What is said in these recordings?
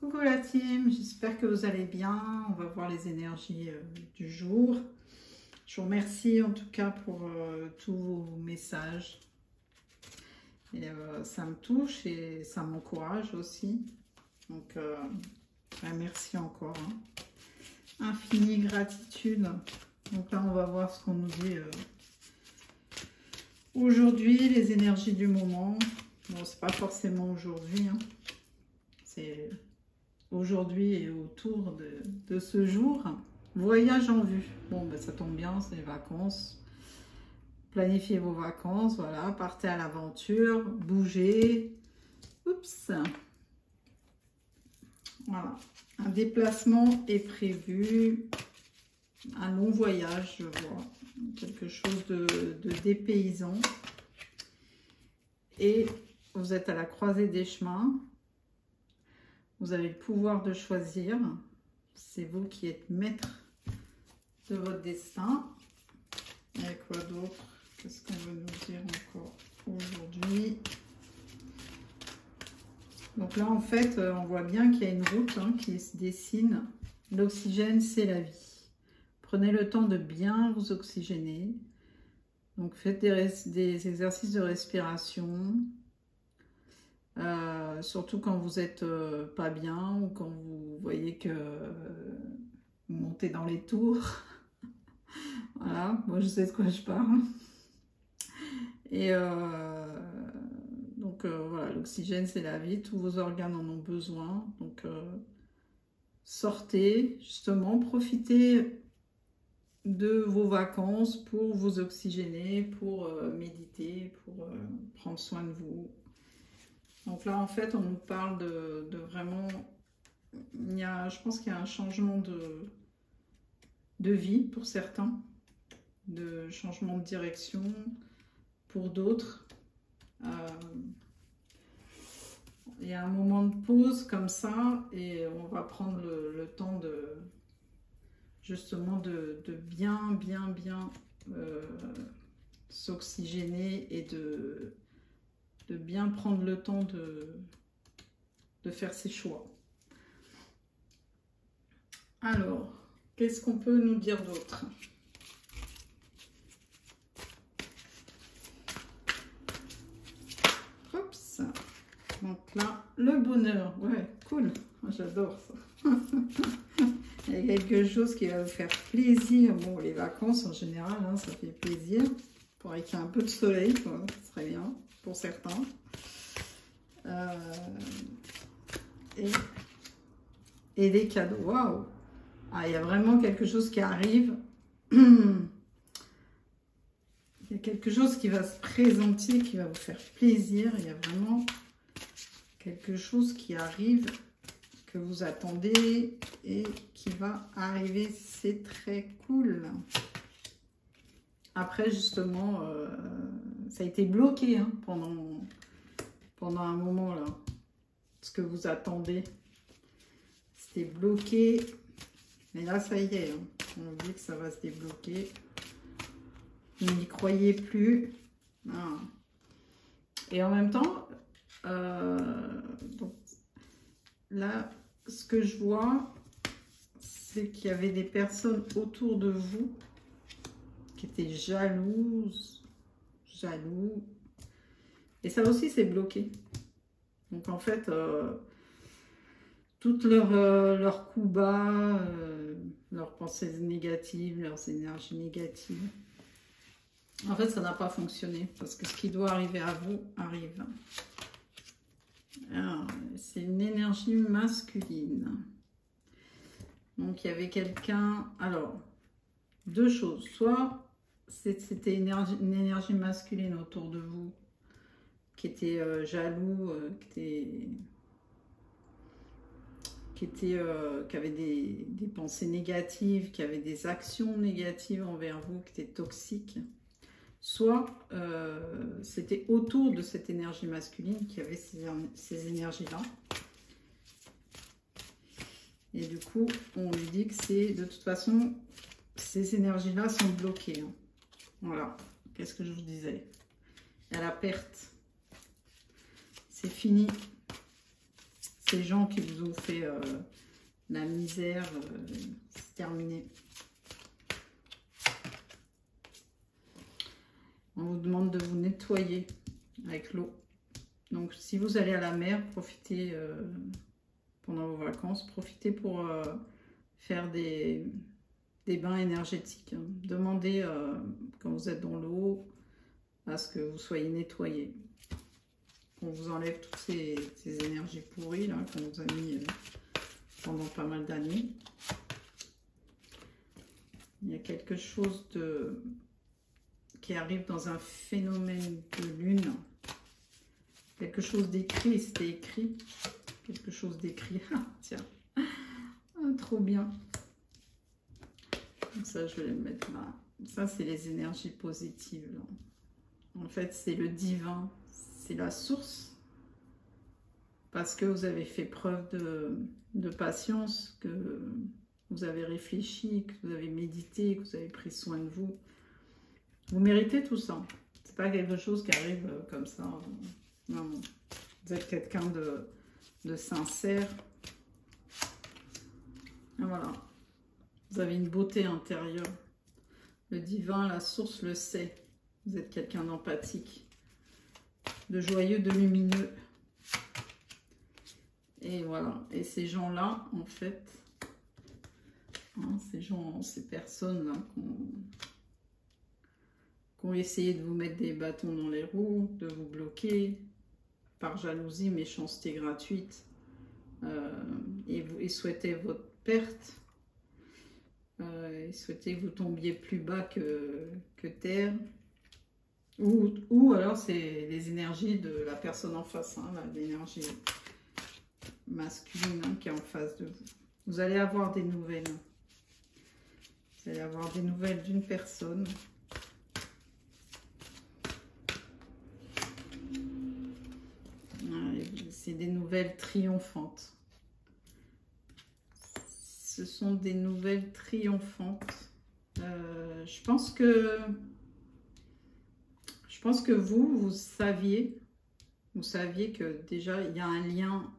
Coucou la team, j'espère que vous allez bien. On va voir les énergies du jour. Je vous remercie en tout cas pour tous vos messages. Et ça me touche et ça m'encourage aussi. Donc merci encore. Infinie gratitude. Donc là on va voir ce qu'on nous dit aujourd'hui, les énergies du moment. Bon, c'est pas forcément aujourd'hui, hein. C'est aujourd'hui et autour de ce jour. Voyage en vue. Bon, ben, ça tombe bien, c'est les vacances. Planifiez vos vacances, voilà. Partez à l'aventure, bougez. Oups. Voilà. Un déplacement est prévu. Un long voyage, je vois. Quelque chose de dépaysant. Et vous êtes à la croisée des chemins. Vous avez le pouvoir de choisir. C'est vous qui êtes maître de votre destin. Il y a quoi d'autre? Qu'est-ce qu'on veut nous dire encore aujourd'hui? Donc là, en fait, on voit bien qu'il y a une route qui se dessine. L'oxygène, c'est la vie. Prenez le temps de bien vous oxygéner. Donc faites des exercices de respiration. Surtout quand vous n'êtes pas bien ou quand vous voyez que vous montez dans les tours. Voilà, moi je sais de quoi je parle. Et donc voilà, l'oxygène c'est la vie, tous vos organes en ont besoin. Donc sortez, justement, profitez de vos vacances pour vous oxygéner, pour méditer, pour prendre soin de vous. Donc là, en fait, on nous parle de vraiment... je pense qu'il y a un changement de vie pour certains, de changement de direction pour d'autres. Il y a un moment de pause comme ça et on va prendre le temps justement de bien s'oxygéner et de bien prendre le temps de faire ses choix. Alors, qu'est-ce qu'on peut nous dire d'autre? Oups. Donc là, le bonheur. Ouais, cool. J'adore ça. Il y a quelque chose qui va vous faire plaisir. Bon, les vacances, en général, ça fait plaisir. Pour qu'il y ait un peu de soleil, quoi. Ce serait bien. Pour certains. Et des cadeaux. Waouh! Ah, il y a vraiment quelque chose qui arrive. Il y a quelque chose qui va se présenter, qui va vous faire plaisir. Il y a vraiment quelque chose qui arrive, que vous attendez et qui va arriver. C'est très cool. Après, justement, ça a été bloqué pendant un moment, là. Ce que vous attendez. C'était bloqué. Mais là, ça y est. On dit que ça va se débloquer. Vous n'y croyez plus. Ah. Et en même temps, donc, là, ce que je vois, c'est qu'il y avait des personnes autour de vous qui étaient jalouses, jaloux. Et ça aussi, c'est bloqué. Donc, en fait, toutes leurs coups bas, leurs pensées négatives, leurs énergies négatives, en fait, ça n'a pas fonctionné. Parce que ce qui doit arriver à vous, arrive. C'est une énergie masculine. Donc, il y avait quelqu'un... Alors, deux choses. Soit c'était une énergie masculine autour de vous qui était jaloux, qui avait des pensées négatives, qui avait des actions négatives envers vous, qui étaient toxiques. Soit c'était autour de cette énergie masculine qui avait ces énergies-là. Et du coup, on lui dit que c'est de toute façon, ces énergies-là sont bloquées. Voilà. Qu'est-ce que je vous disais? Il y a la perte. C'est fini. Ces gens qui vous ont fait la misère, c'est terminé. On vous demande de vous nettoyer avec l'eau. Donc, si vous allez à la mer, profitez pendant vos vacances, profitez pour faire des bains énergétiques. Demandez, quand vous êtes dans l'eau, à ce que vous soyez nettoyé. On vous enlève toutes ces énergies pourries là qu'on vous a mis pendant pas mal d'années. Il y a quelque chose qui arrive dans un phénomène de lune. Quelque chose d'écrit, c'était écrit. Quelque chose d'écrit. Ah, tiens. Ah, trop bien. Donc ça, je vais le mettre là. Ça, c'est les énergies positives. Là. En fait, c'est le divin. C'est la source. Parce que vous avez fait preuve de patience, que vous avez réfléchi, que vous avez médité, que vous avez pris soin de vous. Vous méritez tout ça. C'est pas quelque chose qui arrive comme ça. Non, vous êtes quelqu'un de sincère. Et voilà. Vous avez une beauté intérieure. Le divin, la source le sait. Vous êtes quelqu'un d'empathique, de joyeux, de lumineux. Et voilà. Et ces gens-là, en fait, hein, ces personnes-là qui ont essayé de vous mettre des bâtons dans les roues, de vous bloquer par jalousie, méchanceté gratuite, et souhaitaient votre perte, ils souhaitaient que vous tombiez plus bas que terre, ou alors c'est les énergies de la personne en face, hein, l'énergie masculine hein, qui est en face de vous. Vous allez avoir des nouvelles. Vous allez avoir des nouvelles d'une personne. C'est des nouvelles triomphantes. Ce sont des nouvelles triomphantes. Je pense que vous saviez que déjà il y a un lien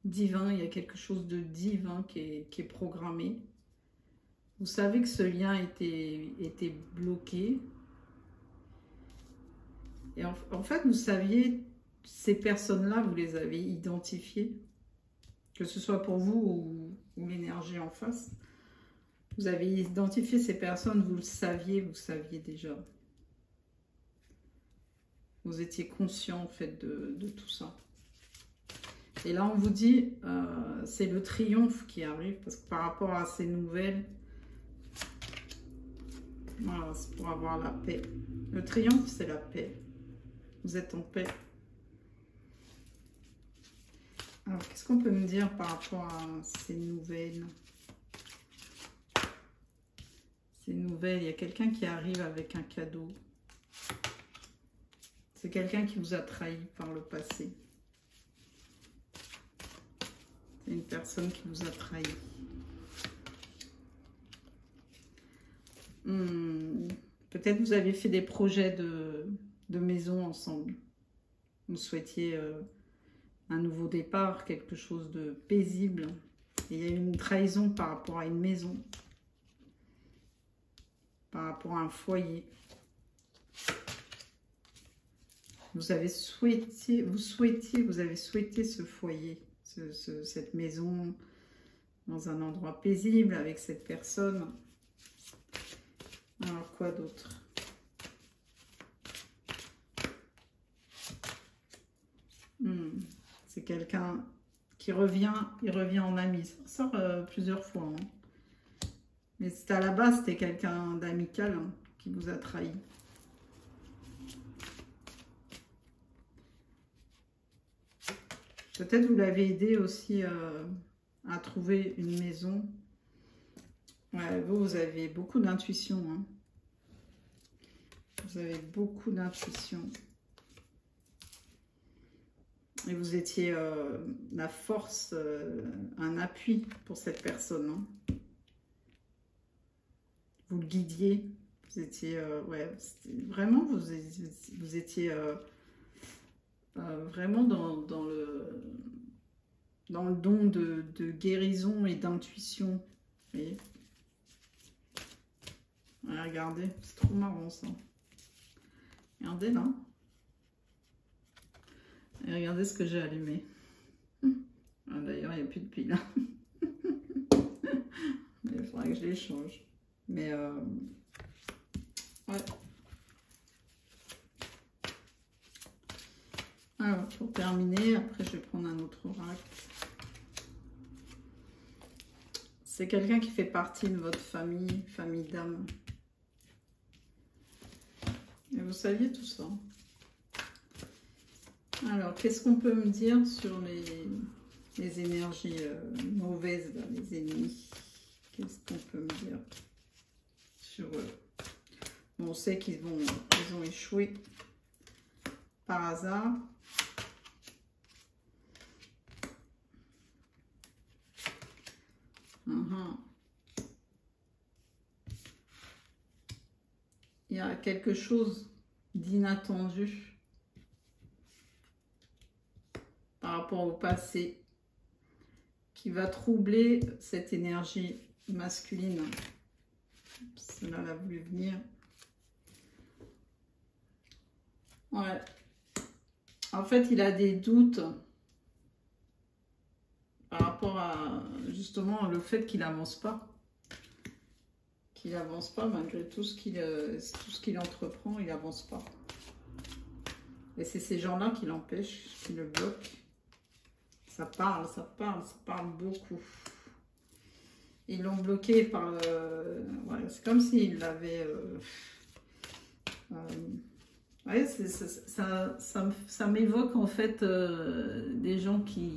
divin, il y a quelque chose de divin qui est programmé. Vous savez que ce lien était bloqué. Et en fait, vous saviez, ces personnes-là, vous les avez identifiées, que ce soit pour vous ou l'énergie en face. Vous avez identifié ces personnes, vous le saviez déjà. Vous étiez conscient en fait de tout ça. Et là, on vous dit, c'est le triomphe qui arrive, parce que par rapport à ces nouvelles, voilà, c'est pour avoir la paix. Le triomphe, c'est la paix. Vous êtes en paix. Alors, qu'est-ce qu'on peut me dire par rapport à ces nouvelles? Ces nouvelles, il y a quelqu'un qui arrive avec un cadeau. C'est quelqu'un qui vous a trahi par le passé. C'est une personne qui vous a trahi. Peut-être vous avez fait des projets de maison ensemble. Vous souhaitiez un nouveau départ, quelque chose de paisible. Et il y a eu une trahison par rapport à une maison, par rapport à un foyer. Vous avez souhaité ce foyer, cette maison, dans un endroit paisible avec cette personne. Alors, quoi d'autre? C'est quelqu'un qui revient, il revient en ami. Ça sort plusieurs fois. Hein. Mais c'était à la base, c'était quelqu'un d'amical hein, qui vous a trahi. Peut-être vous l'avez aidé aussi à trouver une maison. Ouais, vous avez beaucoup d'intuition. Hein. Vous avez beaucoup d'intuition. Et vous étiez la force, un appui pour cette personne. Hein. Vous le guidiez. Vous étiez, ouais, vraiment, vous étiez vraiment dans dans le don de guérison et d'intuition. Et regardez, c'est trop marrant ça. Regardez là. Et regardez ce que j'ai allumé. Ah, d'ailleurs, il n'y a plus de piles. Mais il faudrait que je les change. Mais ouais. Alors, pour terminer, après je vais prendre un autre oracle. C'est quelqu'un qui fait partie de votre famille, famille d'âme. Et vous saviez tout ça. Alors, qu'est-ce qu'on peut me dire sur les énergies mauvaises, là, les ennemis? Qu'est-ce qu'on peut me dire sur eux? Bon, on sait qu'ils ont échoué par hasard. Il y a quelque chose d'inattendu par rapport au passé qui va troubler cette énergie masculine. Cela l'a voulu venir. Ouais. En fait, il a des doutes par rapport à justement le fait qu'il n'avance pas. Qu'il n'avance pas malgré tout ce qu'il entreprend, il n'avance pas. Et c'est ces gens-là qui l'empêchent, qui le bloquent. Ça parle beaucoup. Ils l'ont bloqué par le... Ouais, c'est comme s'il l'avait... Ouais, ça m'évoque en fait des gens qui,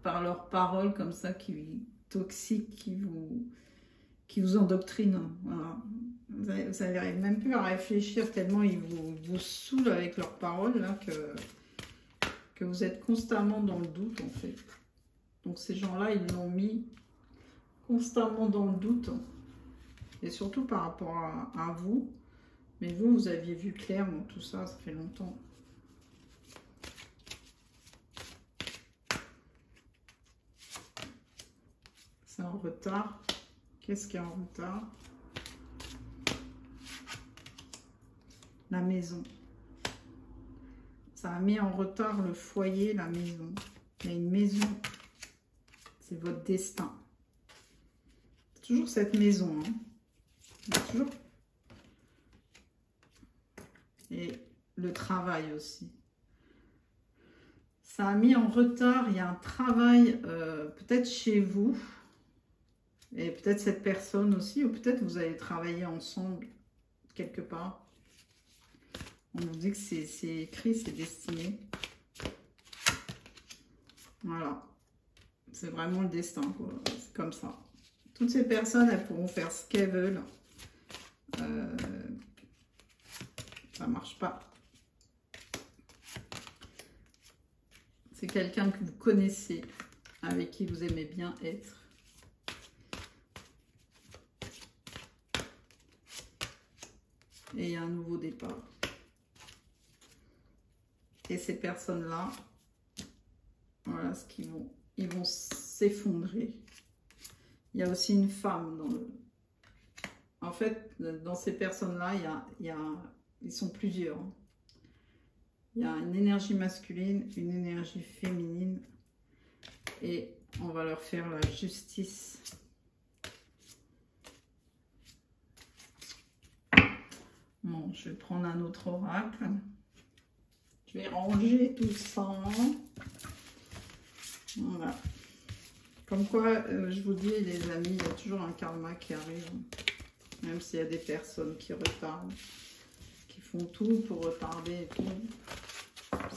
par leurs paroles comme ça, toxiques, qui vous endoctrinent. Voilà. Vous n'arrivez même plus à réfléchir tellement ils vous saoulent avec leurs paroles là, que vous êtes constamment dans le doute en fait. Donc ces gens-là, ils l'ont mis constamment dans le doute. Et surtout par rapport à vous. Mais vous aviez vu clair dans tout ça, ça fait longtemps. C'est en retard. Qu'est-ce qui est en retard? La maison. Ça a mis en retard le foyer, la maison. Il y a une maison. C'est votre destin. C'est toujours cette maison. Hein. Toujours. Et le travail aussi. Ça a mis en retard. Il y a un travail peut-être chez vous. Et peut-être cette personne aussi. Ou peut-être vous allez travailler ensemble quelque part. On nous dit que c'est écrit, c'est destiné. Voilà. C'est vraiment le destin, quoi. C'est comme ça. Toutes ces personnes, elles pourront faire ce qu'elles veulent. Ça marche pas. C'est quelqu'un que vous connaissez, avec qui vous aimez bien être. Et il y a un nouveau départ. Et ces personnes-là, voilà ce qu'ils vont. Ils vont s'effondrer. Il y a aussi une femme dans le... En fait, dans ces personnes-là, ils sont plusieurs. Il y a une énergie masculine, une énergie féminine. Et on va leur faire la justice. Bon, je vais prendre un autre oracle. Je vais ranger tout ça. Voilà. Comme quoi, je vous dis, les amis, il y a toujours un karma qui arrive. Même s'il y a des personnes qui retardent, qui font tout pour retarder et tout.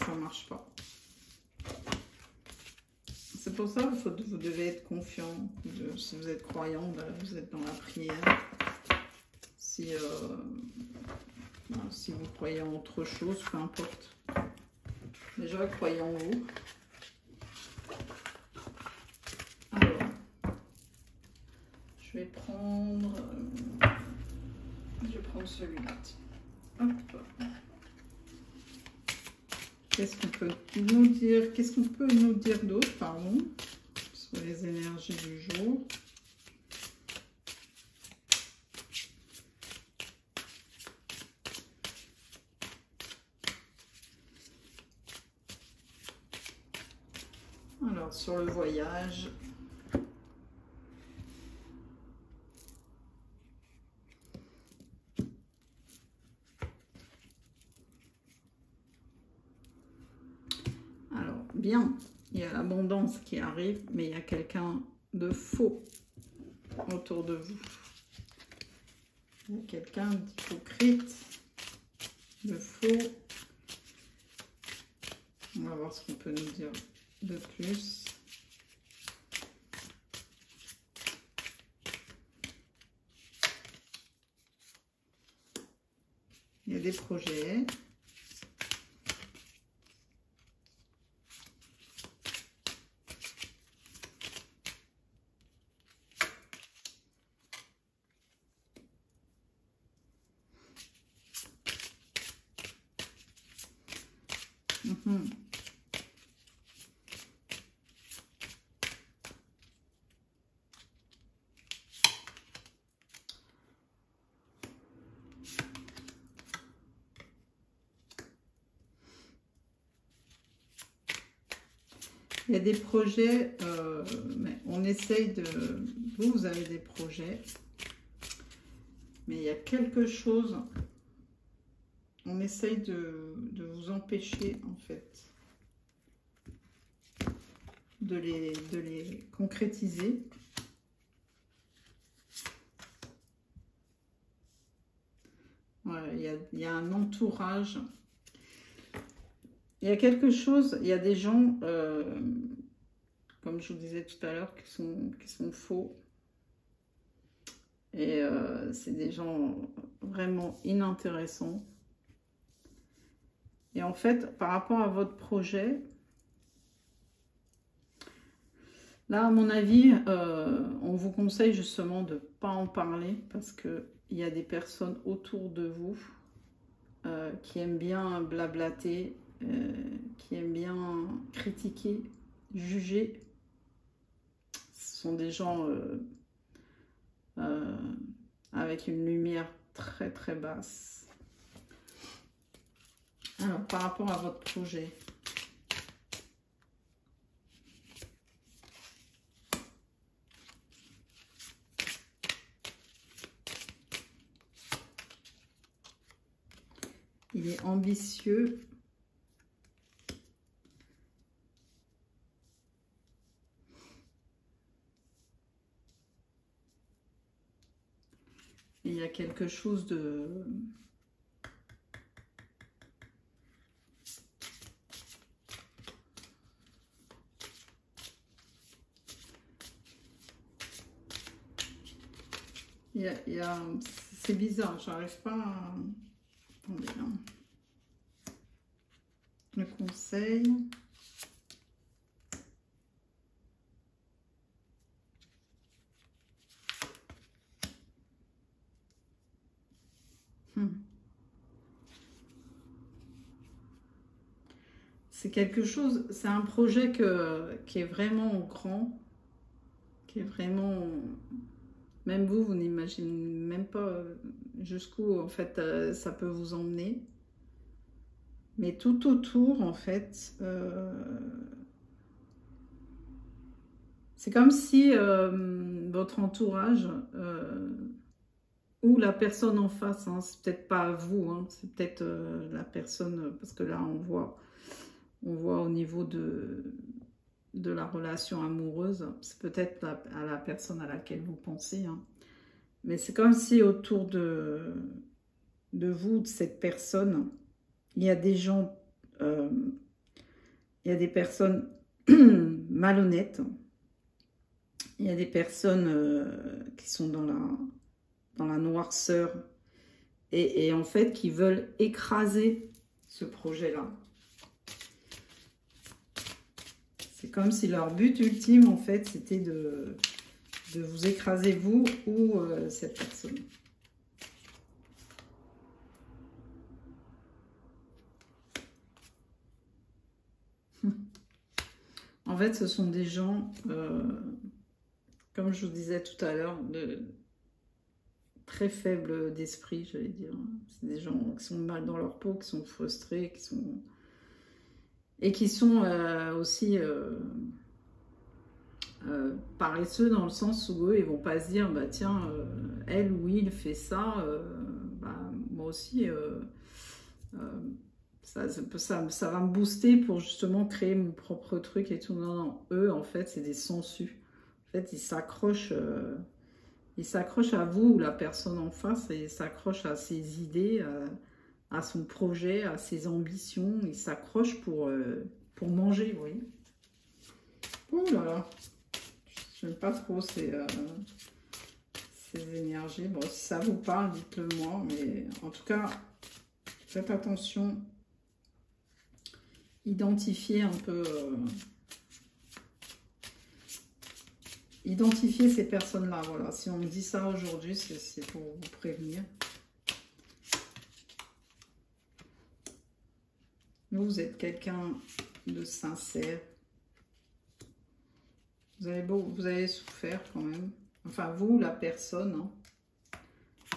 Ça ne marche pas. C'est pour ça que vous devez être confiant. Si vous êtes croyant, ben, vous êtes dans la prière. Si vous croyez en autre chose, peu importe. Déjà, croyez en vous. Alors, je vais prendre celui-là. Qu'est-ce qu'on peut nous dire d'autre, pardon? l'énergie du jour. Alors, sur le voyage. Alors, bien, il y a l'abondance qui arrive, mais il y a quelqu'un de faux autour de vous. Il y a quelqu'un d'hypocrite, de faux. On va voir ce qu'on peut nous dire de plus. Il y a des projets. Il y a des projets, mais on essaye de... Vous avez des projets, mais il y a quelque chose, on essaye de vous empêcher, en fait, de les concrétiser. Voilà, il y a un entourage. Il y a quelque chose, il y a des gens, comme je vous disais tout à l'heure, qui sont faux. Et c'est des gens vraiment inintéressants. Et en fait, par rapport à votre projet, là, à mon avis, on vous conseille justement de ne pas en parler parce qu'il y a des personnes autour de vous qui aiment bien blablater, qui aiment bien critiquer, juger. Ce sont des gens avec une lumière très très basse. Alors, par rapport à votre projet, il est ambitieux. Et il y a quelque chose de... C'est bizarre, j'arrive pas à... Attendez, hein. Le conseil. C'est quelque chose, c'est un projet qui est vraiment grand, qui est vraiment... Même vous n'imaginez même pas jusqu'où, en fait, ça peut vous emmener. Mais tout autour, en fait, c'est comme si votre entourage ou la personne en face, hein, c'est peut-être pas vous, hein, c'est peut-être la personne, parce que là, on voit au niveau de la relation amoureuse, c'est peut-être à la personne à laquelle vous pensez, hein. Mais c'est comme si autour de vous, de cette personne, il y a des gens, il y a des personnes malhonnêtes, il y a des personnes qui sont dans la noirceur et en fait qui veulent écraser ce projet-là. C'est comme si leur but ultime, en fait, c'était de vous écraser, vous ou cette personne. En fait, ce sont des gens comme je vous disais tout à l'heure, très faibles d'esprit, j'allais dire. C'est des gens qui sont mal dans leur peau, qui sont frustrés, et qui sont aussi paresseux dans le sens où eux, ils vont pas se dire, bah tiens, elle ou il fait ça, bah, moi aussi, ça va me booster pour justement créer mon propre truc et tout. Non, non, eux, en fait, c'est des sangsues. En fait, ils s'accrochent à vous ou la personne en face, et ils s'accrochent à ses idées, à son projet, à ses ambitions. Ils s'accrochent pour manger, vous voyez. Oh là là, j'aime pas trop ces énergies. Bon, si ça vous parle, dites-le moi, mais en tout cas, faites attention. Identifiez un peu... identifiez ces personnes-là, voilà. Si on me dit ça aujourd'hui, c'est pour vous prévenir. Vous êtes quelqu'un de sincère. Vous avez souffert quand même. Enfin, vous, la personne. Hein.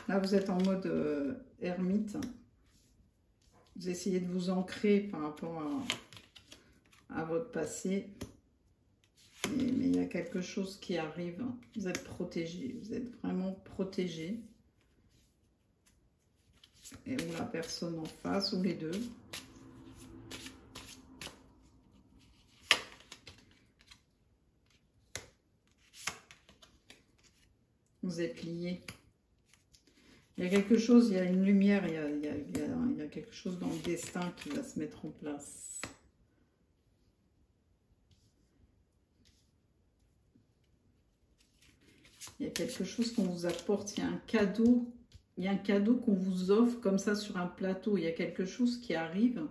Là, vous êtes en mode ermite. Vous essayez de vous ancrer par rapport à votre passé. Mais il y a quelque chose qui arrive. Vous êtes protégé. Vous êtes vraiment protégé. Et ou la personne en face, ou les deux. Vous êtes liés. Il y a quelque chose, il y a une lumière, il y a quelque chose dans le destin qui va se mettre en place. Il y a quelque chose qu'on vous apporte, il y a un cadeau qu'on vous offre comme ça sur un plateau. Il y a quelque chose qui arrive,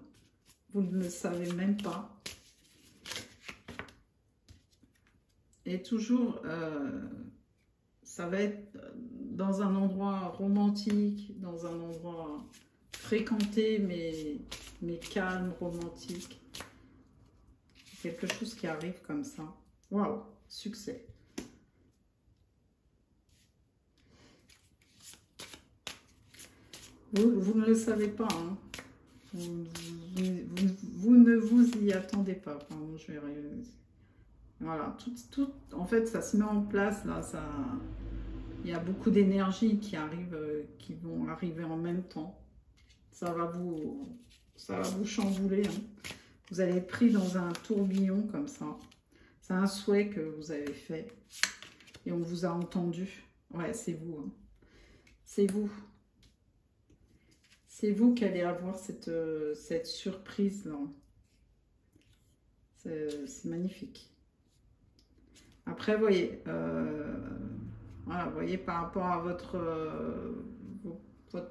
vous ne le savez même pas. Et toujours, ça va être dans un endroit romantique, dans un endroit fréquenté, mais calme, romantique. Quelque chose qui arrive comme ça. Waouh, succès. Vous ne le savez pas, hein. Vous ne vous y attendez pas. Pardon, je vais réaliser. Voilà, tout, en fait, ça se met en place, là, il y a beaucoup d'énergie qui vont arriver en même temps. Ça va vous chambouler, hein. Vous allez être pris dans un tourbillon comme ça. C'est un souhait que vous avez fait et on vous a entendu. Ouais, c'est vous, hein. C'est vous. C'est vous qui allez avoir cette surprise-là. C'est magnifique. Après, vous voyez, voilà, vous voyez, par rapport à votre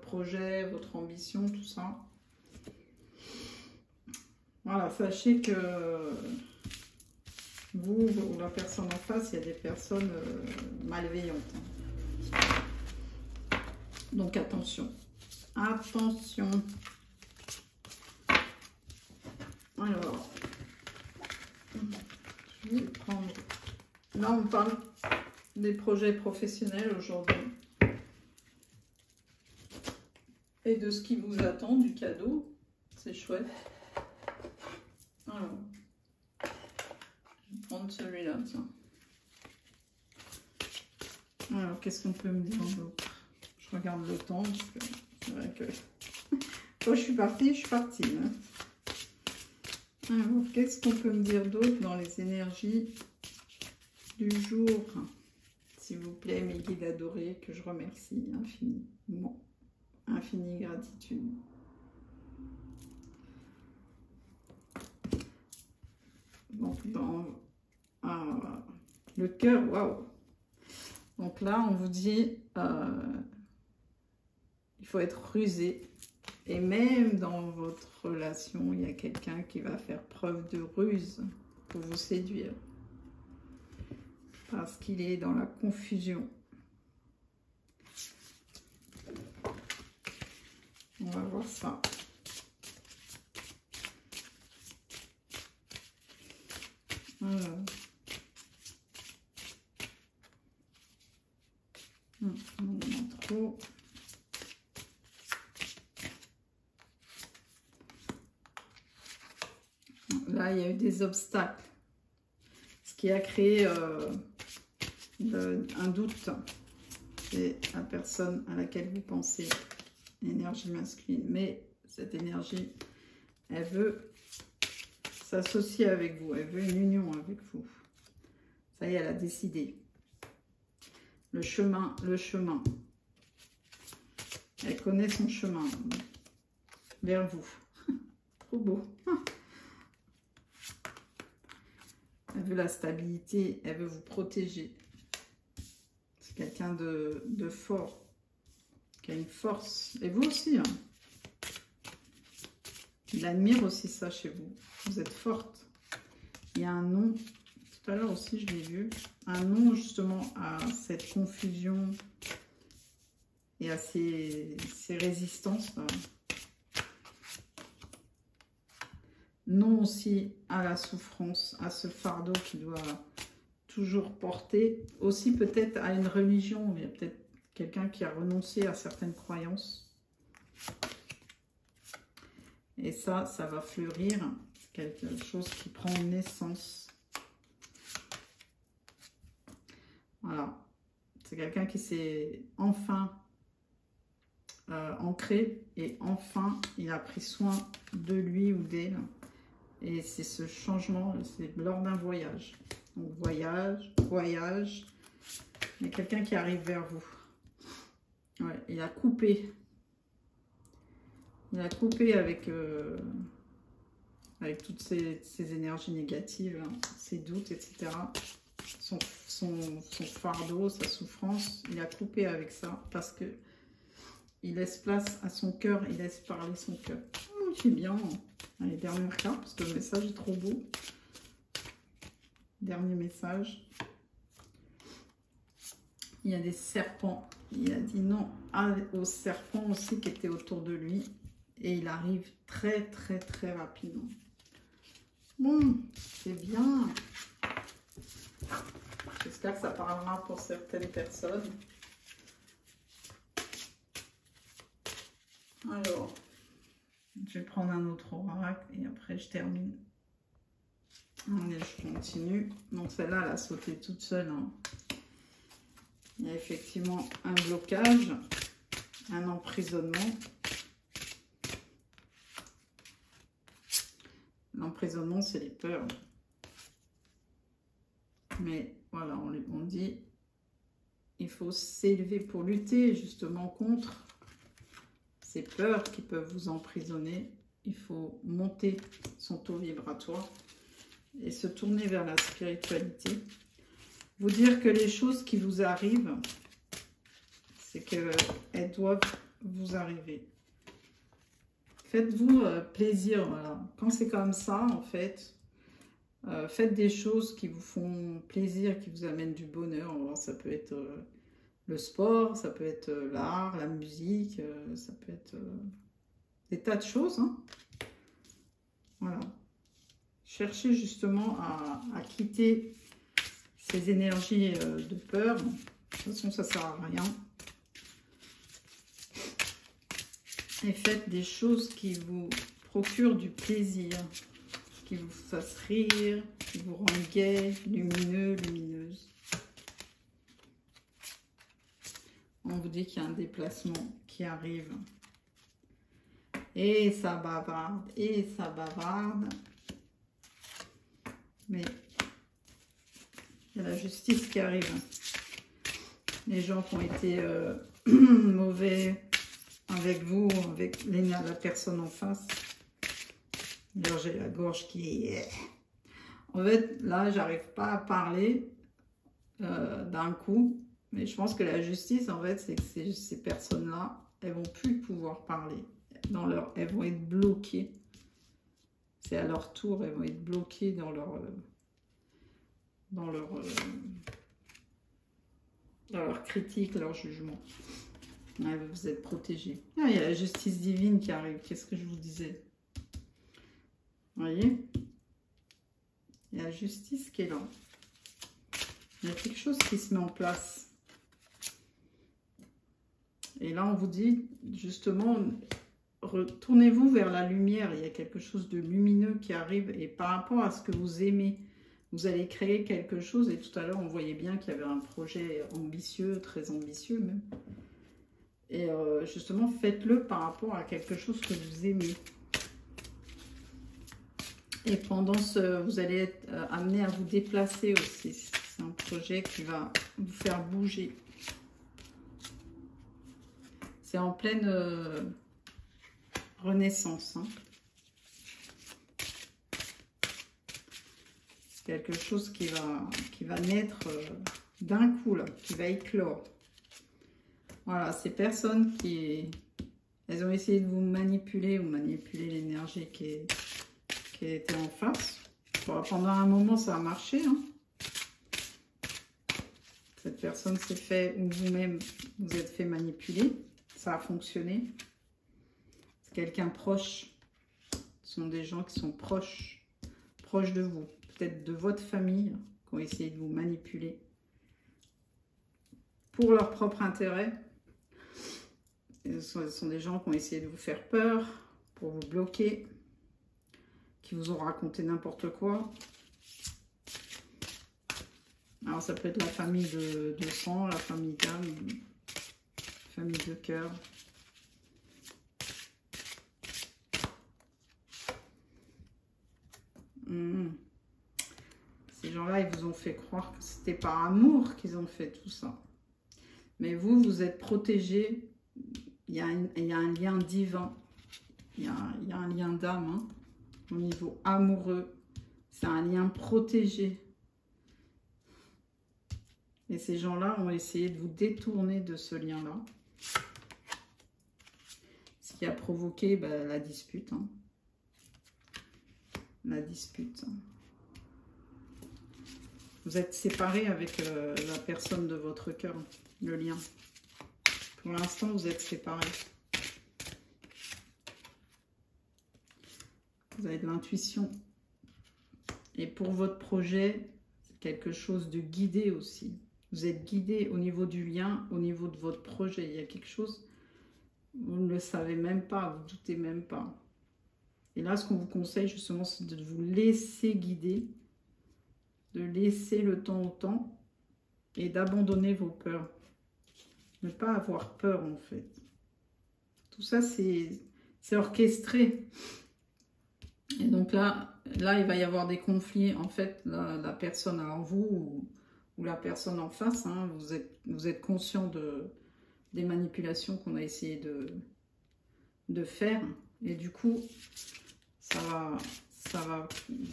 projet, votre ambition, tout ça. Voilà, sachez que vous ou la personne en face, il y a des personnes malveillantes. Donc, attention. Attention. Alors, je vais prendre... Là, on parle des projets professionnels aujourd'hui. Et de ce qui vous attend, du cadeau. C'est chouette. Alors, je vais prendre celui-là, tiens. Alors, qu'est-ce qu'on peut me dire d'autre? Je regarde le temps, parce que c'est vrai que... Quand je suis partie, hein. Alors, qu'est-ce qu'on peut me dire d'autre dans les énergies du jour? S'il vous plaît, mes guides adorés, que je remercie infiniment. Infinie gratitude. Donc, dans le cœur, waouh! Donc là, on vous dit, il faut être rusé. Et même dans votre relation, il y a quelqu'un qui va faire preuve de ruse pour vous séduire. Parce qu'il est dans la confusion. On va voir ça. Alors. Trop. Là, il y a eu des obstacles. Ce qui a créé un doute. C'est la personne à laquelle vous pensez, l'énergie masculine. Mais cette énergie, elle veut s'associer avec vous. Elle veut une union avec vous. Ça y est, elle a décidé. Le chemin, le chemin. Elle connaît son chemin vers vous. Trop beau. Elle veut la stabilité, elle veut vous protéger. C'est quelqu'un de fort, qui a une force. Et vous aussi. Hein. Il admire aussi ça chez vous. Vous êtes forte. Il y a un nom. Tout à l'heure aussi, je l'ai vu. Un nom justement à cette confusion et à ces résistances. Non aussi à la souffrance, à ce fardeau qu'il doit toujours porter. Aussi peut-être à une religion. Il y a peut-être quelqu'un qui a renoncé à certaines croyances. Et ça va fleurir. C'est quelque chose qui prend naissance. Voilà. C'est quelqu'un qui s'est enfin ancré. Et enfin, il a pris soin de lui ou d'elle. Et c'est ce changement, c'est lors d'un voyage. Donc voyage. Il y a quelqu'un qui arrive vers vous. Ouais, il a coupé. Il a coupé avec toutes ces énergies négatives, hein, ses doutes, etc. Son fardeau, sa souffrance. Il a coupé avec ça parce que il laisse place à son cœur, il laisse parler son cœur. Oh, c'est bien. Allez, dernière carte, parce que le message est trop beau. Dernier message. Il y a des serpents. Il a dit non aux serpents aussi qui étaient autour de lui. Et il arrive très, très, très rapidement. Bon, c'est bien. J'espère que ça parlera pour certaines personnes. Alors, je vais prendre un autre oracle et après je termine. Allez, je continue. Donc celle-là, elle a sauté toute seule. Hein. Il y a effectivement un blocage, un emprisonnement. L'emprisonnement, c'est les peurs. Mais voilà, on dit, il faut s'élever pour lutter justement contre ces peurs qui peuvent vous emprisonner. Il faut monter son taux vibratoire et se tourner vers la spiritualité. Vous dire que les choses qui vous arrivent, c'est qu'elles doivent vous arriver. Faites-vous plaisir, voilà. Quand c'est comme ça, en fait, faites des choses qui vous font plaisir, qui vous amènent du bonheur. Alors, ça peut être le sport, ça peut être l'art, la musique, ça peut être des tas de choses. Hein. Voilà. Cherchez justement à quitter ces énergies de peur. De toute façon, ça ne sert à rien. Et faites des choses qui vous procurent du plaisir, qui vous fassent rire, qui vous rendent gai, lumineux, lumineuse. On vous dit qu'il y a un déplacement qui arrive. Et ça bavarde, et ça bavarde. Mais il y a la justice qui arrive. Les gens qui ont été mauvais avec vous, avec la personne en face. D'ailleurs, j'ai la gorge qui est... En fait, là, j'arrive pas à parler d'un coup. Mais je pense que la justice, en fait, c'est que ces personnes-là, elles vont plus pouvoir parler. Elles vont être bloquées. C'est à leur tour, elles vont être bloquées dans leur critique, leur jugement. Ouais, vous êtes protégés. Ah, il y a la justice divine qui arrive. Qu'est-ce que je vous disais? Vous voyez? Il y a la justice qui est là. Il y a quelque chose qui se met en place. Et là, on vous dit, justement, retournez-vous vers la lumière. Il y a quelque chose de lumineux qui arrive. Et par rapport à ce que vous aimez, vous allez créer quelque chose. Et tout à l'heure, on voyait bien qu'il y avait un projet ambitieux, très ambitieux même. Et justement, faites-le par rapport à quelque chose que vous aimez. Et pendant ce, vous allez être amené à vous déplacer aussi. C'est un projet qui va vous faire bouger. C'est en pleine renaissance. Hein. C'est quelque chose qui va naître d'un coup, là, qui va éclore. Voilà, ces personnes elles ont essayé de vous manipuler ou manipuler l'énergie qui était en face. Bon, pendant un moment, ça a marché. Hein. Cette personne s'est fait, ou vous-même, vous êtes fait manipuler. Ça a fonctionné. C'est quelqu'un proche. Ce sont des gens qui sont proches de vous. Peut-être de votre famille, qui ont essayé de vous manipuler. Pour leur propre intérêt. Ce sont des gens qui ont essayé de vous faire peur, pour vous bloquer, qui vous ont raconté n'importe quoi. Alors ça peut être la famille de sang, la famille d'âme, la famille de cœur. Ces gens-là, ils vous ont fait croire que c'était par amour qu'ils ont fait tout ça. Mais vous, vous êtes protégés. Il y a un lien divin. Il y a un lien d'âme. Hein, au niveau amoureux. C'est un lien protégé. Et ces gens-là ont essayé de vous détourner de ce lien-là. Ce qui a provoqué la dispute. Hein. La dispute. Vous êtes séparés avec la personne de votre cœur, le lien. Pour l'instant, vous êtes séparés. Vous avez de l'intuition. Et pour votre projet, c'est quelque chose de guidé aussi. Vous êtes guidé au niveau du lien, au niveau de votre projet. Il y a quelque chose, vous ne le savez même pas, vous ne doutez même pas. Et là, ce qu'on vous conseille justement, c'est de vous laisser guider, de laisser le temps au temps et d'abandonner vos peurs. Ne pas avoir peur en fait. Tout ça, c'est orchestré. Et donc là, il va y avoir des conflits. En fait, la personne en vous ou la personne en face, hein, vous êtes conscient des manipulations qu'on a essayé de faire. Et du coup, ça va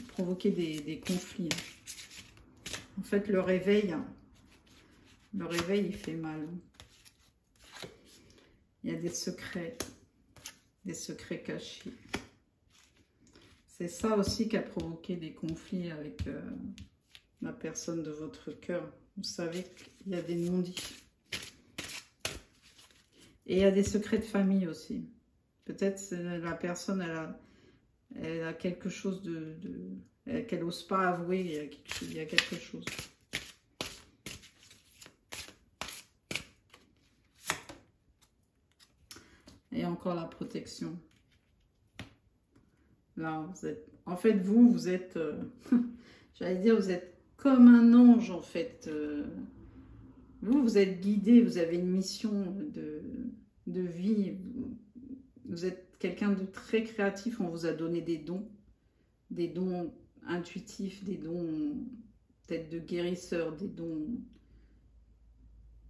provoquer des conflits. En fait, le réveil, il fait mal. Il y a des secrets cachés. C'est ça aussi qui a provoqué des conflits avec la personne de votre cœur. Vous savez qu'il y a des non-dits. Et il y a des secrets de famille aussi. Peut-être la personne, elle a quelque chose qu'elle n'ose pas avouer. Il y a quelque chose. Et encore la protection. Là, vous êtes... En fait, vous êtes... j'allais dire, vous êtes comme un ange, en fait. Vous êtes guidé, vous avez une mission de vie. Vous êtes quelqu'un de très créatif. On vous a donné des dons intuitifs, des dons peut-être de guérisseur, des dons...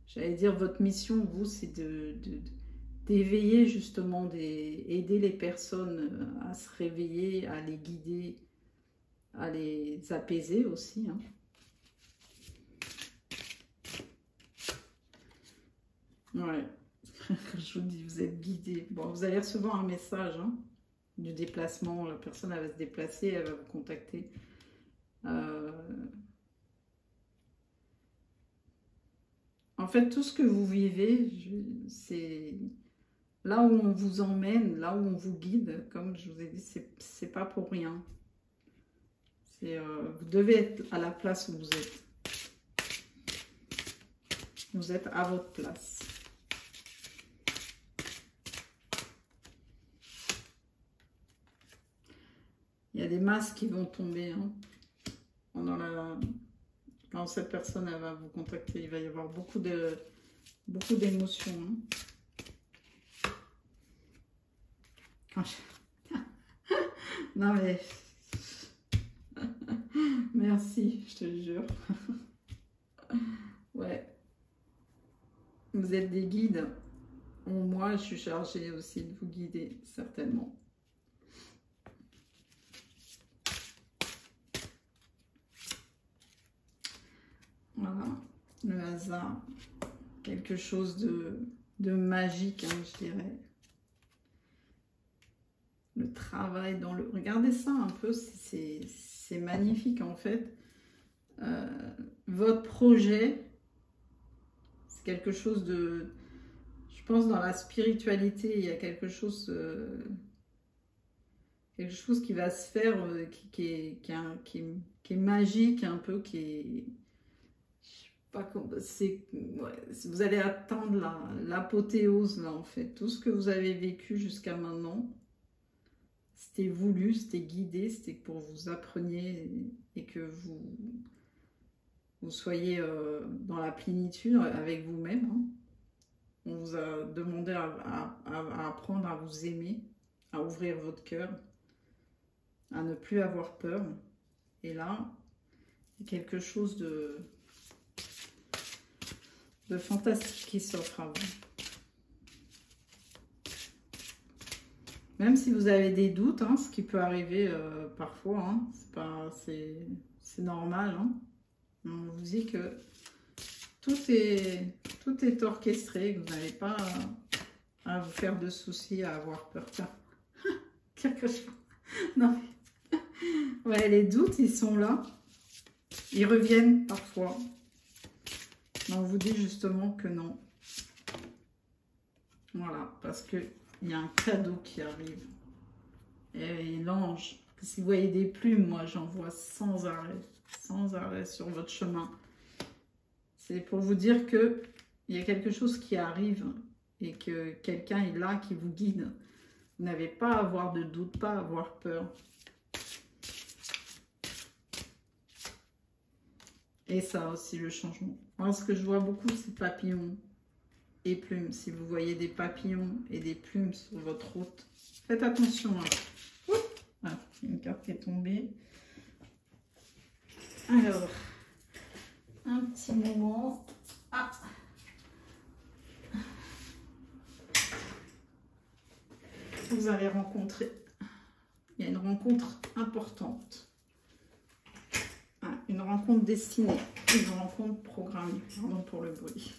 J'allais dire, votre mission, vous, c'est d'éveiller justement, aider les personnes à se réveiller, à les guider, à les apaiser aussi. Hein. Ouais, je vous dis, vous êtes guidés. Bon, vous allez recevoir un message du déplacement. La personne, elle va se déplacer, elle va vous contacter. En fait, tout ce que vous vivez, c'est... Là où on vous emmène, là où on vous guide, comme je vous ai dit, c'est pas pour rien. Vous devez être à la place où vous êtes. Vous êtes à votre place. a des masques qui vont tomber. Hein. Quand cette personne elle va vous contacter, il va y avoir beaucoup d'émotions. Hein. Non mais... Merci, je te jure. Ouais. Vous êtes des guides. Moi, je suis chargée aussi de vous guider, certainement. Voilà. Le hasard. Quelque chose de magique, hein, je dirais. Le travail dans le... Regardez ça un peu, c'est magnifique en fait. Votre projet, c'est quelque chose de... Je pense dans la spiritualité, il y a quelque chose qui va se faire, qui est magique un peu, qui est... Je sais pas comment... Ouais, vous allez atteindre l'apothéose là en fait. Tout ce que vous avez vécu jusqu'à maintenant, c'était voulu, c'était guidé, c'était pour que vous appreniez et que vous soyez dans la plénitude avec vous-même. Hein. On vous a demandé à apprendre à vous aimer, à ouvrir votre cœur, à ne plus avoir peur. Et là, il y a quelque chose de fantastique qui s'offre à vous. Même si vous avez des doutes, hein, ce qui peut arriver parfois, hein, c'est normal. Hein. On vous dit que tout est orchestré, que vous n'avez pas à vous faire de soucis, à avoir peur. Quelque chose. Non. Ouais, les doutes, ils sont là. Ils reviennent parfois. Mais on vous dit justement que non. Voilà, parce que il y a un cadeau qui arrive. Et l'ange, si vous voyez des plumes, moi j'en vois sans arrêt sur votre chemin. C'est pour vous dire que il y a quelque chose qui arrive et que quelqu'un est là qui vous guide. Vous n'avez pas à avoir de doute, pas à avoir peur. Et ça aussi, le changement. Moi, ce que je vois beaucoup, c'est papillons et plumes. Si vous voyez des papillons et des plumes sur votre route, faites attention. Hein. Ah, une carte qui est tombée. Alors, un petit moment. Ah. Vous allez rencontrer. Il y a une rencontre importante. Ah, une rencontre destinée. Une rencontre programmée. Pardon pour le bruit.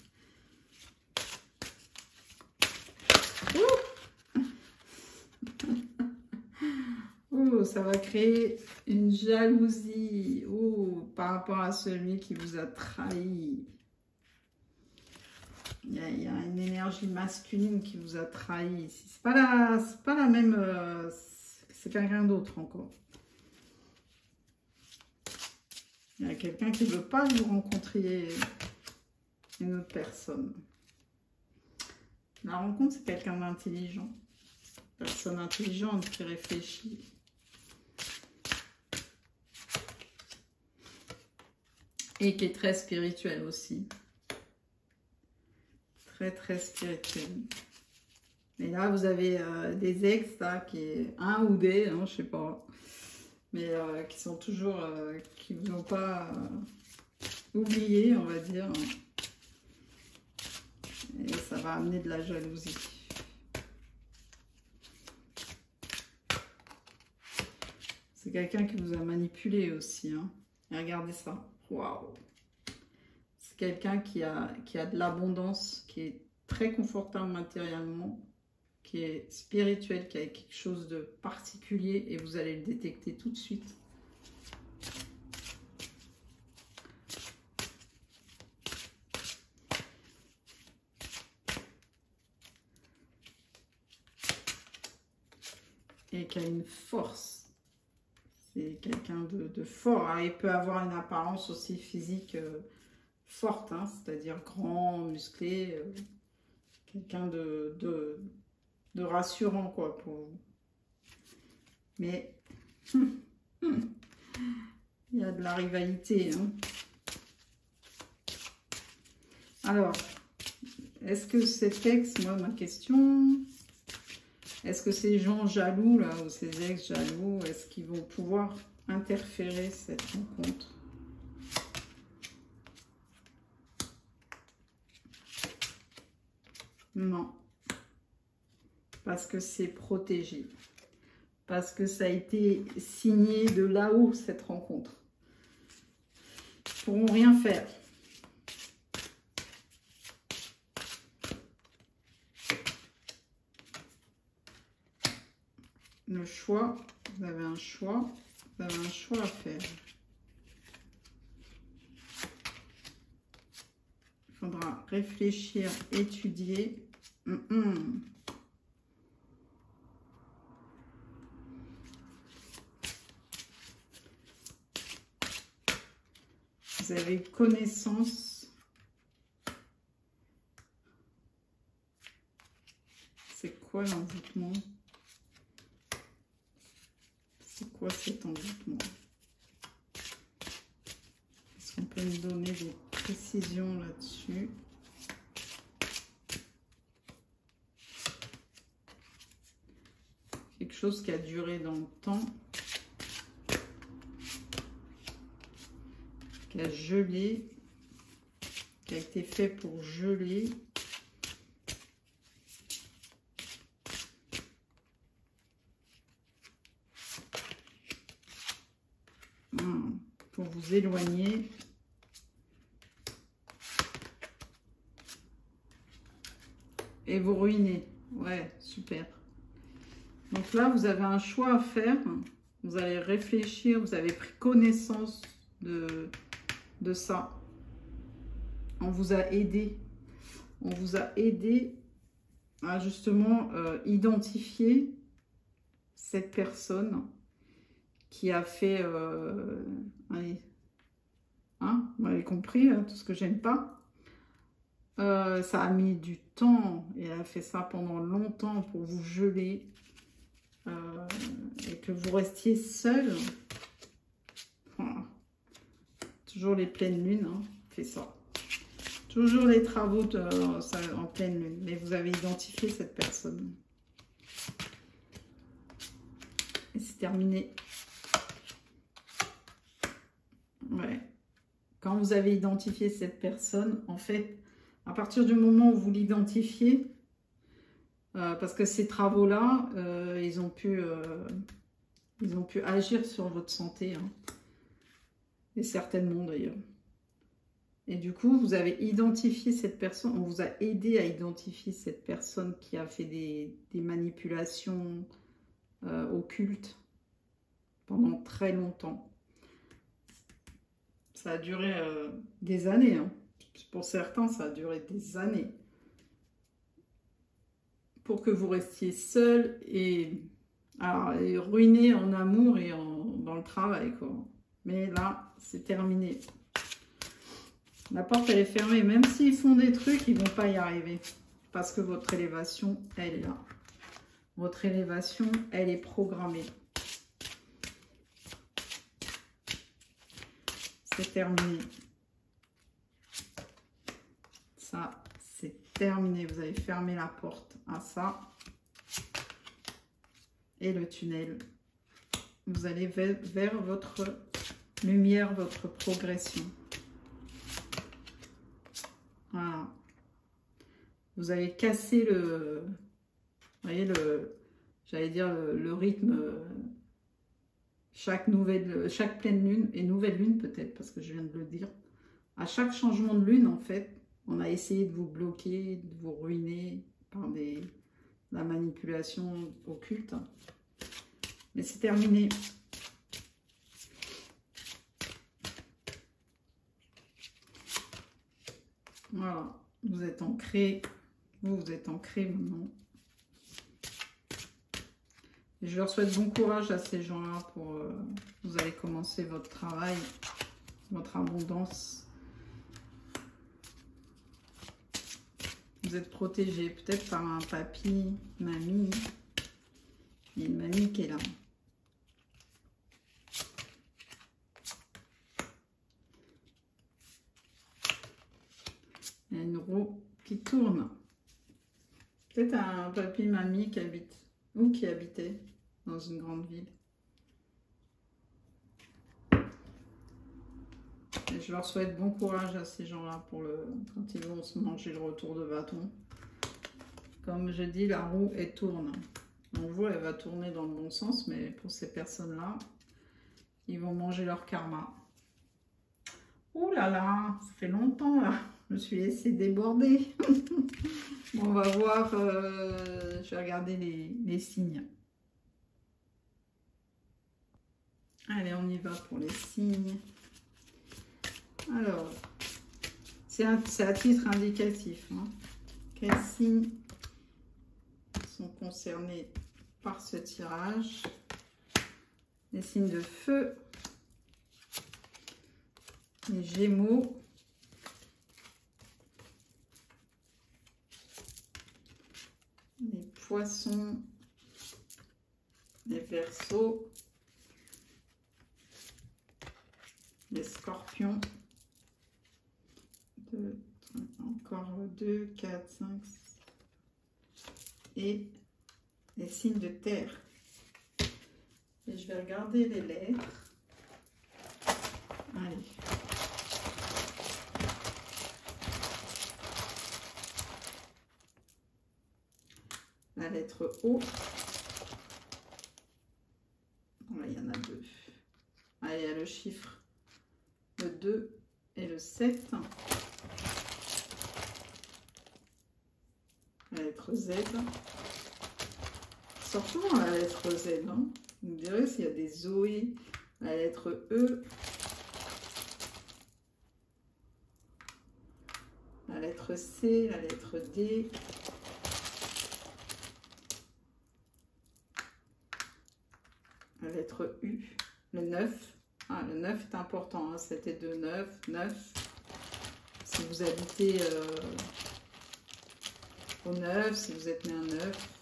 Oh, ça va créer une jalousie par rapport à celui qui vous a trahi. Il y a une énergie masculine qui vous a trahi. C'est pas la même... c'est quelqu'un d'autre encore. Il y a quelqu'un qui ne veut pas vous rencontrer une autre personne. La rencontre, c'est quelqu'un d'intelligent. Personne intelligente qui réfléchit. Et qui est très spirituel aussi. Très, très spirituel. Mais là, vous avez des ex, là, qui est un ou des, hein, je sais pas. Mais qui sont toujours, qui ne vous ont pas oublié, on va dire. Et ça va amener de la jalousie. C'est quelqu'un qui vous a manipulé aussi. Hein. Et regardez ça. Waouh! C'est quelqu'un qui a de l'abondance, qui est très confortable matériellement, qui est spirituel, qui a quelque chose de particulier et vous allez le détecter tout de suite. Et qui a une force. C'est quelqu'un de fort. Hein. Il peut avoir une apparence aussi physique forte, hein, c'est-à-dire grand, musclé. Quelqu'un de rassurant, quoi, pour vous. Mais Il y a de la rivalité. Hein. Alors, est-ce que cet ex, moi, ma question, est-ce que ces gens jaloux, là, ou ces ex jaloux, est-ce qu'ils vont pouvoir interférer cette rencontre? Non. Parce que c'est protégé. Parce que ça a été signé de là-haut, cette rencontre. Ils ne pourront rien faire. Le choix, vous avez un choix, vous avez un choix à faire. Il faudra réfléchir, étudier. Vous avez connaissance. C'est quoi l'envoûtement? C'est quoi cet envoûtement? Est-ce qu'on peut me donner des précisions là-dessus? Quelque chose qui a duré dans le temps, qui a gelé, qui a été fait pour geler. Pour vous éloigner. Et vous ruiner. Ouais, super. Donc là, vous avez un choix à faire. Vous allez réfléchir. Vous avez pris connaissance de ça. On vous a aidé. On vous a aidé à justement identifier cette personne qui a fait... allez, hein, vous m'avez compris, tout ce que j'aime pas. Ça a mis du temps et elle a fait ça pendant longtemps pour vous geler et que vous restiez seul. Voilà. Toujours les pleines lunes, hein, fait ça. Toujours les travaux en pleine lune. Mais vous avez identifié cette personne. Et c'est terminé. Ouais. Quand vous avez identifié cette personne, en fait, à partir du moment où vous l'identifiez, parce que ces travaux-là, ils ont pu agir sur votre santé, hein, et certainement d'ailleurs. Et du coup, vous avez identifié cette personne, on vous a aidé à identifier cette personne qui a fait des manipulations occultes pendant très longtemps. Ça a duré des années, hein. Pour certains, ça a duré des années. Pour que vous restiez seul et ruiné en amour et dans le travail, quoi. Mais là, c'est terminé. La porte, elle est fermée. Même s'ils font des trucs, ils ne vont pas y arriver. Parce que votre élévation, elle est là. Votre élévation, elle est programmée. C'est terminé. Ça, c'est terminé. Vous avez fermé la porte à ça. Et le tunnel. Vous allez vers votre lumière, votre progression. Voilà. Vous avez cassé le... Vous voyez, j'allais dire le rythme... Chaque pleine lune, et nouvelle lune peut-être, parce que je viens de le dire. À chaque changement de lune, en fait, on a essayé de vous bloquer, de vous ruiner par la manipulation occulte. Mais c'est terminé. Voilà, vous êtes ancré. Vous êtes ancré maintenant. Et je leur souhaite bon courage à ces gens-là pour... vous allez commencer votre travail, votre abondance. Vous êtes protégé peut-être par un papy, mamie. Il y a une mamie qui est là. Il y a une roue qui tourne. Peut-être un papy-mamie qui habite ou qui habitait dans une grande ville. Et je leur souhaite bon courage à ces gens-là pour quand ils vont se manger le retour de bâton. Comme je dis, la roue, elle tourne. On voit, elle va tourner dans le bon sens, mais pour ces personnes-là, ils vont manger leur karma. Ouh là là, ça fait longtemps là. Je me suis laissée déborder. Bon, on va voir, je vais regarder les signes. Allez, on y va pour les signes. Alors, c'est à titre indicatif. Hein. Quels signes sont concernés par ce tirage? Les signes de feu, les Gémeaux, les Poissons, les Verseaux, les Scorpions, encore 2, 4, 5, et les signes de terre. Et je vais regarder les lettres. Allez. La lettre O. Là, il y en a 2. Ah, il y a le chiffre, le 2 et le 7. La lettre Z. Surtout la lettre Z. Hein. Vous me direz s'il y a des Zoé. La lettre E. La lettre C. La lettre D. La lettre U. Le 9. Ah, le 9 est important. Hein. C'était 2, 9. 9. Si vous habitez au 9, si vous êtes né un 9.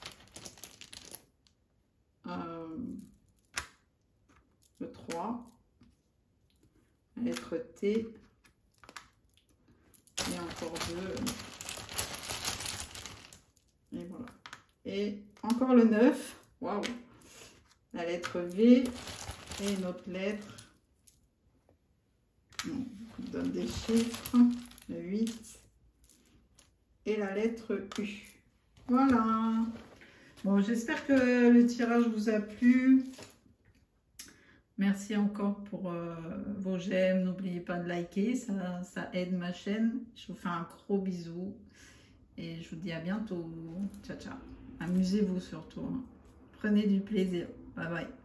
Le 3. La lettre T. Et encore 2. Et voilà. Et encore le 9. Waouh! La lettre V et une autre lettre. On donne des chiffres. Le 8 et la lettre U. Voilà. Bon, j'espère que le tirage vous a plu. Merci encore pour vos j'aime. N'oubliez pas de liker, ça aide ma chaîne. Je vous fais un gros bisou et je vous dis à bientôt. Ciao, ciao. Amusez-vous surtout. Hein. Prenez du plaisir. Bye bye.